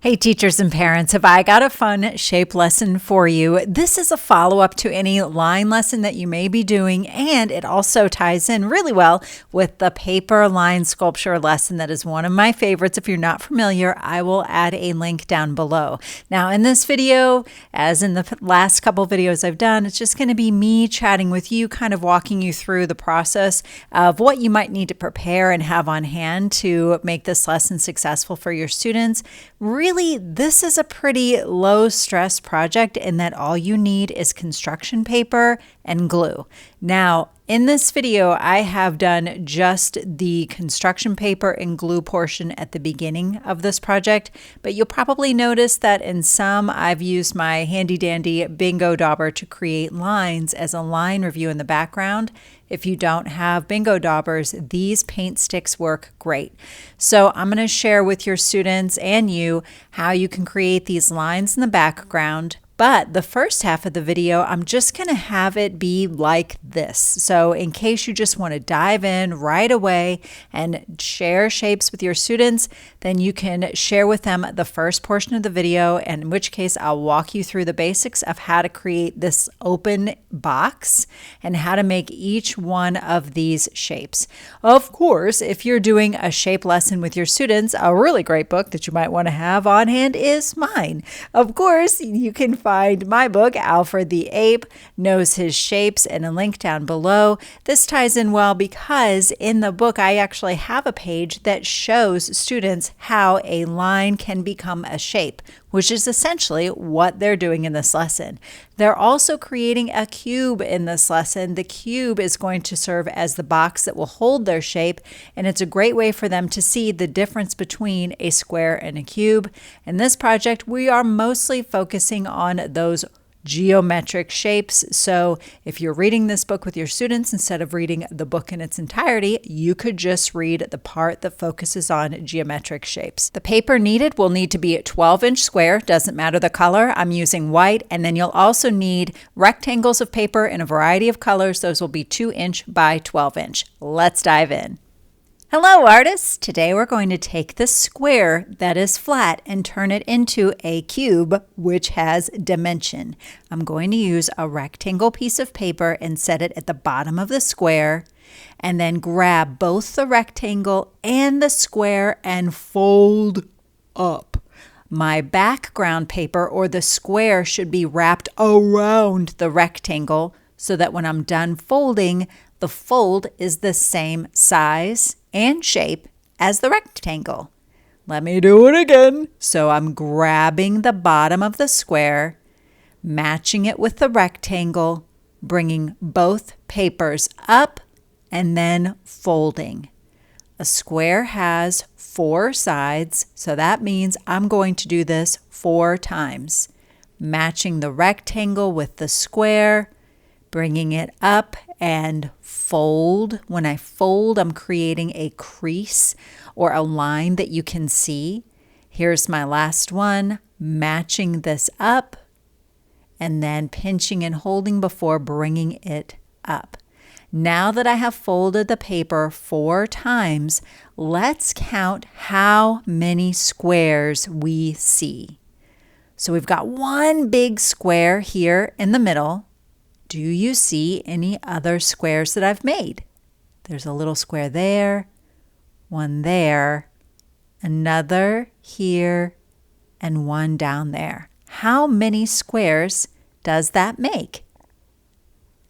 Hey teachers and parents, have I got a fun shape lesson for you? This is a follow-up to any line lesson that you may be doing, and it also ties in really well with the paper line sculpture lesson that is one of my favorites. If you're not familiar, I will add a link down below. Now in this video, as in the last couple videos I've done, it's just going to be me chatting with you, kind of walking you through the process of what you might need to prepare and have on hand to make this lesson successful for your students. Really, this is a pretty low stress project in that all you need is construction paper and glue. Now, in this video, I have done just the construction paper and glue portion at the beginning of this project, but you'll probably notice that in some, I've used my handy dandy bingo dauber to create lines as a line review in the background. If you don't have bingo daubers, these paint sticks work great. So I'm going to share with your students and you how you can create these lines in the background. But the first half of the video, I'm just going to have it be like this. So in case you just want to dive in right away and share shapes with your students, then you can share with them the first portion of the video, and in which case I'll walk you through the basics of how to create this open box and how to make each one of these shapes. Of course, if you're doing a shape lesson with your students, a really great book that you might want to have on hand is mine. Of course, you can find my book, Alfred the Ape Knows His Shapes, and a link down below. This ties in well because in the book I actually have a page that shows students how a line can become a shape, which is essentially what they're doing in this lesson. They're also creating a cube in this lesson. The cube is going to serve as the box that will hold their shape, and it's a great way for them to see the difference between a square and a cube. In this project, we are mostly focusing on those geometric shapes. So if you're reading this book with your students, instead of reading the book in its entirety, you could just read the part that focuses on geometric shapes. The paper needed will need to be a 12-inch square, doesn't matter the color. I'm using white, and then you'll also need rectangles of paper in a variety of colors. Those will be 2-inch by 12-inch. Let's dive in. Hello artists! Today we're going to take the square that is flat and turn it into a cube which has dimension. I'm going to use a rectangle piece of paper and set it at the bottom of the square, and then grab both the rectangle and the square and fold up. My background paper or the square should be wrapped around the rectangle so that when I'm done folding, the fold is the same size and shape as the rectangle. Let me do it again. So I'm grabbing the bottom of the square, matching it with the rectangle, bringing both papers up, and then folding. A square has 4 sides, so that means I'm going to do this 4 times. Matching the rectangle with the square, bringing it up and fold. When I fold, I'm creating a crease or a line that you can see. Here's my last one, matching this up and then pinching and holding before bringing it up. Now that I have folded the paper 4 times, let's count how many squares we see. So we've got one big square here in the middle. Do you see any other squares that I've made? There's a little square there, one there, another here, and one down there. How many squares does that make?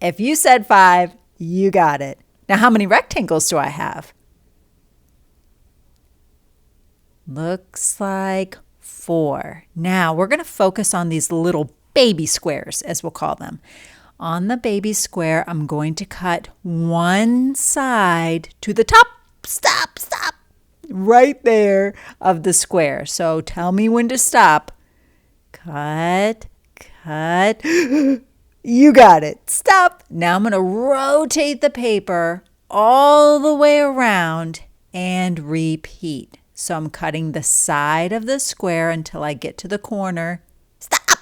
If you said 5, you got it. Now, how many rectangles do I have? Looks like 4. Now, we're going to focus on these little baby squares, as we'll call them. On the baby square, I'm going to cut one side to the top, stop, right there of the square. So tell me when to stop. Cut. You got it. Stop. Now I'm going to rotate the paper all the way around and repeat. So I'm cutting the side of the square until I get to the corner. Stop.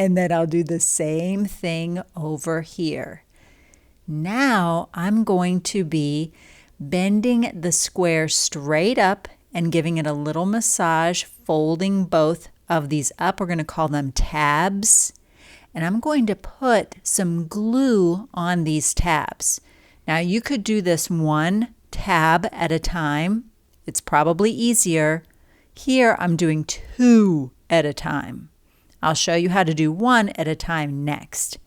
And then I'll do the same thing over here. Now I'm going to be bending the square straight up and giving it a little massage, folding both of these up. We're going to call them tabs. And I'm going to put some glue on these tabs. Now you could do this one tab at a time. It's probably easier. Here I'm doing 2 at a time. I'll show you how to do 1 at a time next.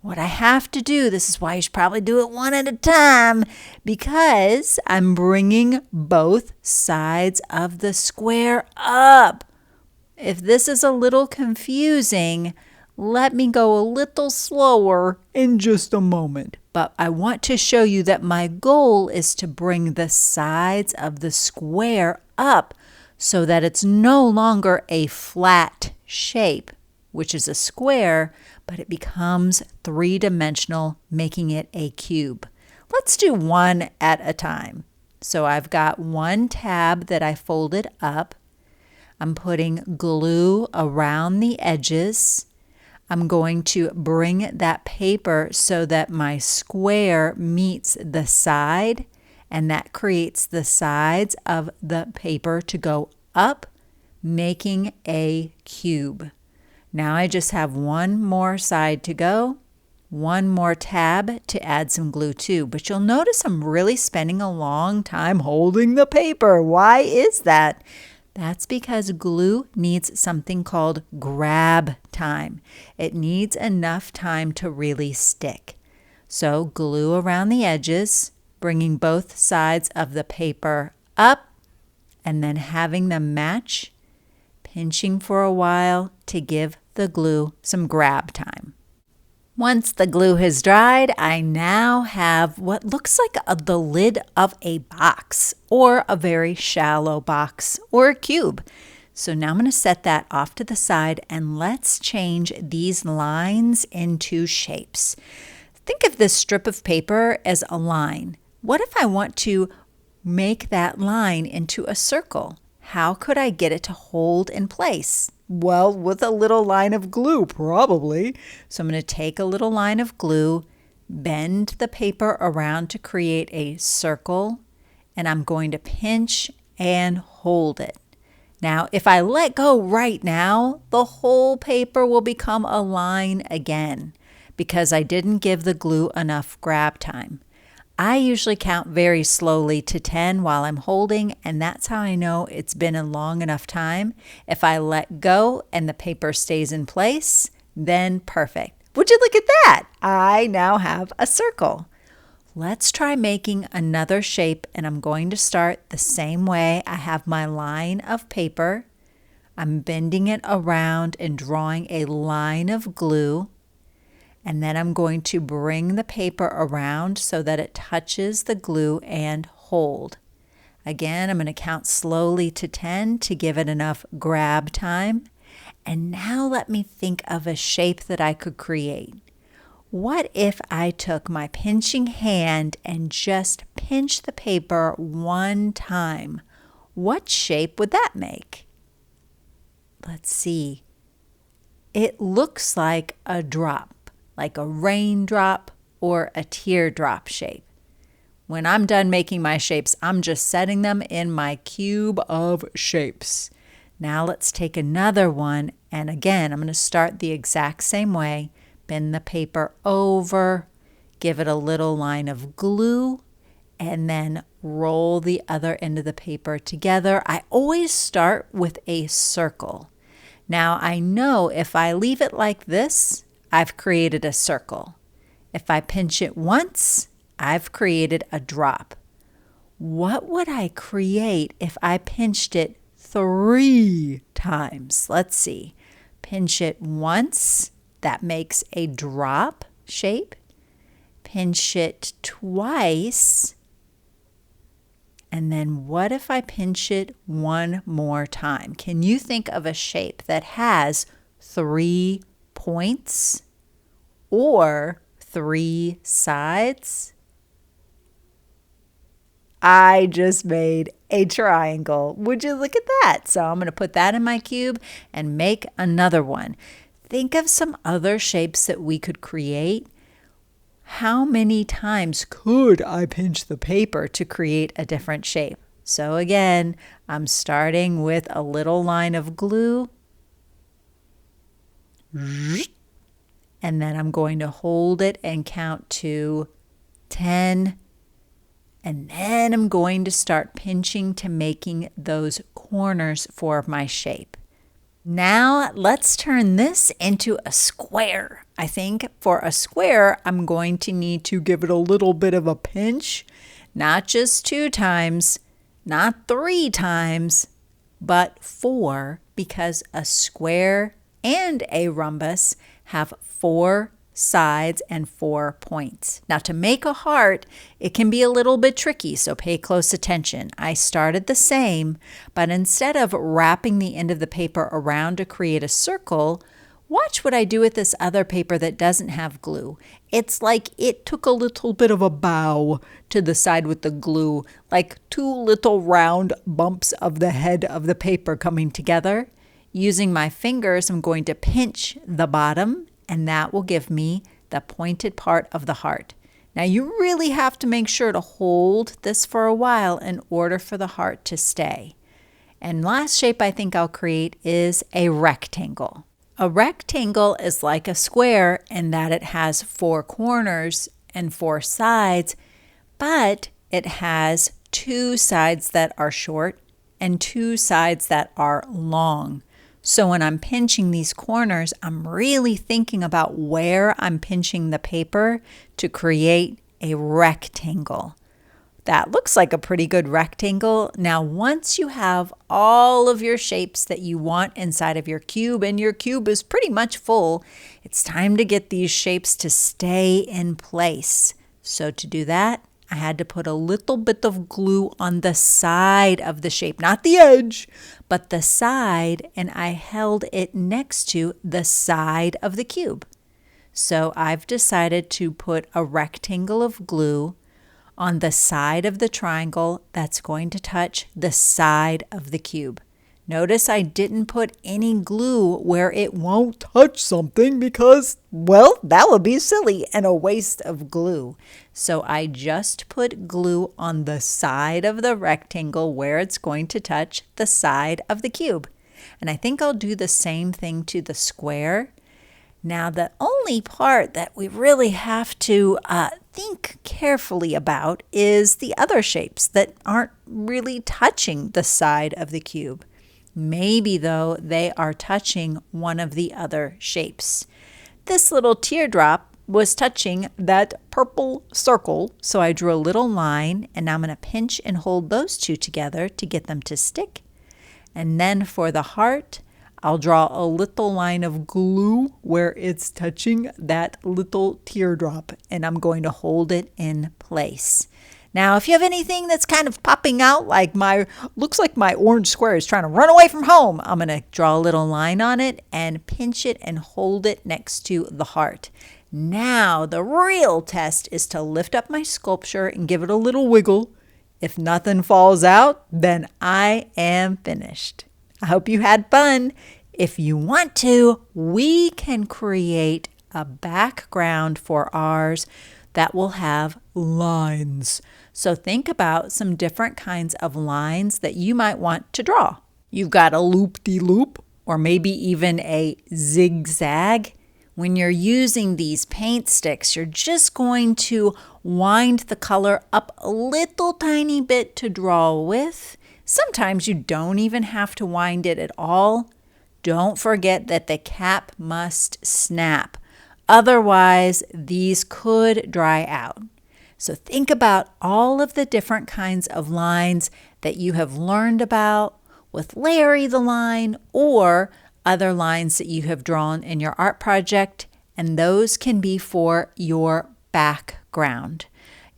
What I have to do, this is why you should probably do it 1 at a time, because I'm bringing both sides of the square up. If this is a little confusing, let me go a little slower in just a moment. But I want to show you that my goal is to bring the sides of the square up so that it's no longer a flat shape, which is a square, but it becomes 3-dimensional, making it a cube. Let's do 1 at a time. So I've got 1 tab that I folded up. I'm putting glue around the edges. I'm going to bring that paper so that my square meets the side, and that creates the sides of the paper to go up, making a cube. Now I just have 1 more side to go, 1 more tab to add some glue to. But you'll notice I'm really spending a long time holding the paper. Why is that? That's because glue needs something called grab time. It needs enough time to really stick. So glue around the edges, bringing both sides of the paper up, and then having them match, pinching for a while to give the glue some grab time. Once the glue has dried, I now have what looks like the lid of a box, or a very shallow box, or a cube. So now I'm going to set that off to the side, and let's change these lines into shapes. Think of this strip of paper as a line. What if I want to make that line into a circle? How could I get it to hold in place? Well, with a little line of glue, probably. So I'm going to take a little line of glue, bend the paper around to create a circle, and I'm going to pinch and hold it. Now, if I let go right now, the whole paper will become a line again because I didn't give the glue enough grab time. I usually count very slowly to 10 while I'm holding, and that's how I know it's been a long enough time. If I let go and the paper stays in place, then perfect. Would you look at that? I now have a circle. Let's try making another shape, and I'm going to start the same way. I have my line of paper. I'm bending it around and drawing a line of glue. And then I'm going to bring the paper around so that it touches the glue and hold. Again, I'm going to count slowly to 10 to give it enough grab time. And now let me think of a shape that I could create. What if I took my pinching hand and just pinched the paper 1 time? What shape would that make? Let's see. It looks like a drop, like a raindrop or a teardrop shape. When I'm done making my shapes, I'm just setting them in my cube of shapes. Now let's take another one, and again, I'm going to start the exact same way. Bend the paper over, give it a little line of glue, and then roll the other end of the paper together. I always start with a circle. Now I know if I leave it like this, I've created a circle. If I pinch it once, I've created a drop. What would I create if I pinched it 3 times? Let's see. Pinch it once, that makes a drop shape. Pinch it twice. And then what if I pinch it 1 more time? Can you think of a shape that has 3 points or 3 sides? I just made a triangle. Would you look at that? So I'm going to put that in my cube and make another one. Think of some other shapes that we could create. How many times could I pinch the paper to create a different shape? So again, I'm starting with a little line of glue. And then I'm going to hold it and count to 10. And then I'm going to start pinching to making those corners for my shape. Now let's turn this into a square. I think for a square, I'm going to need to give it a little bit of a pinch, not just 2 times, not 3 times, but 4, because a square and a rhombus have 4 sides and 4 points. Now to make a heart, it can be a little bit tricky, so pay close attention. I started the same, but instead of wrapping the end of the paper around to create a circle, watch what I do with this other paper that doesn't have glue. It's like it took a little bit of a bow to the side with the glue, like 2 little round bumps of the head of the paper coming together. Using my fingers, I'm going to pinch the bottom, and that will give me the pointed part of the heart. Now you really have to make sure to hold this for a while in order for the heart to stay. And last shape I think I'll create is a rectangle. A rectangle is like a square in that it has 4 corners and 4 sides, but it has 2 sides that are short and 2 sides that are long. So when I'm pinching these corners, I'm really thinking about where I'm pinching the paper to create a rectangle. That looks like a pretty good rectangle. Now, once you have all of your shapes that you want inside of your cube, and your cube is pretty much full, it's time to get these shapes to stay in place. So to do that, I had to put a little bit of glue on the side of the shape, not the edge, but the side, and I held it next to the side of the cube. So I've decided to put a rectangle of glue on the side of the triangle that's going to touch the side of the cube. Notice I didn't put any glue where it won't touch something because, well, that would be silly and a waste of glue. So I just put glue on the side of the rectangle where it's going to touch the side of the cube. And I think I'll do the same thing to the square. Now, the only part that we really have to think carefully about is the other shapes that aren't really touching the side of the cube. Maybe, though, they are touching one of the other shapes. This little teardrop was touching that purple circle, so I drew a little line, and now I'm going to pinch and hold those 2 together to get them to stick. And then for the heart, I'll draw a little line of glue where it's touching that little teardrop, and I'm going to hold it in place. Now, if you have anything that's kind of popping out, like looks like my orange square is trying to run away from home, I'm going to draw a little line on it and pinch it and hold it next to the heart. Now, the real test is to lift up my sculpture and give it a little wiggle. If nothing falls out, then I am finished. I hope you had fun. If you want to, we can create a background for ours that will have lines. So think about some different kinds of lines that you might want to draw. You've got a loop-de-loop, or maybe even a zigzag. When you're using these paint sticks, you're just going to wind the color up a little tiny bit to draw with. Sometimes you don't even have to wind it at all. Don't forget that the cap must snap. Otherwise, these could dry out. So think about all of the different kinds of lines that you have learned about with Larry the line or other lines that you have drawn in your art project, and those can be for your background.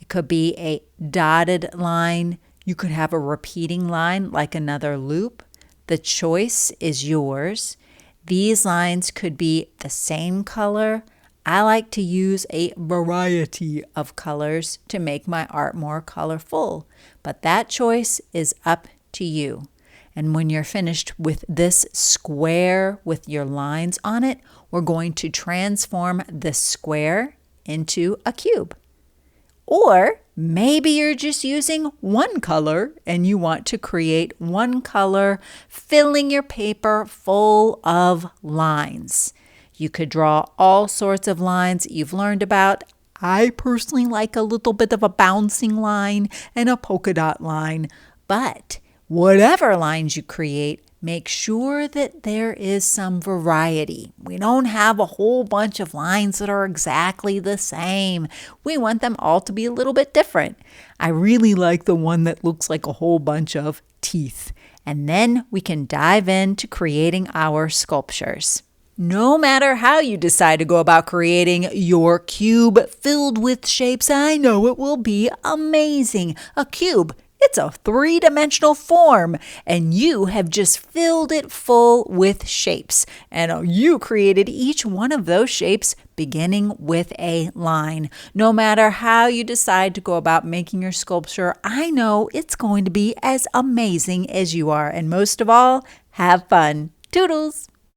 It could be a dotted line. You could have a repeating line like another loop. The choice is yours. These lines could be the same color. I like to use a variety of colors to make my art more colorful, but that choice is up to you. And when you're finished with this square with your lines on it, we're going to transform this square into a cube. Or Maybe you're just using one color and you want to create one color, filling your paper full of lines. You could draw all sorts of lines you've learned about. I personally like a little bit of a bouncing line and a polka dot line, but whatever lines you create, make sure that there is some variety. We don't have a whole bunch of lines that are exactly the same. We want them all to be a little bit different. I really like the one that looks like a whole bunch of teeth. And then we can dive into creating our sculptures. No matter how you decide to go about creating your cube filled with shapes, I know it will be amazing. A cube, it's a three-dimensional form, and you have just filled it full with shapes. And you created each one of those shapes beginning with a line. No matter how you decide to go about making your sculpture, I know it's going to be as amazing as you are. And most of all, have fun. Toodles!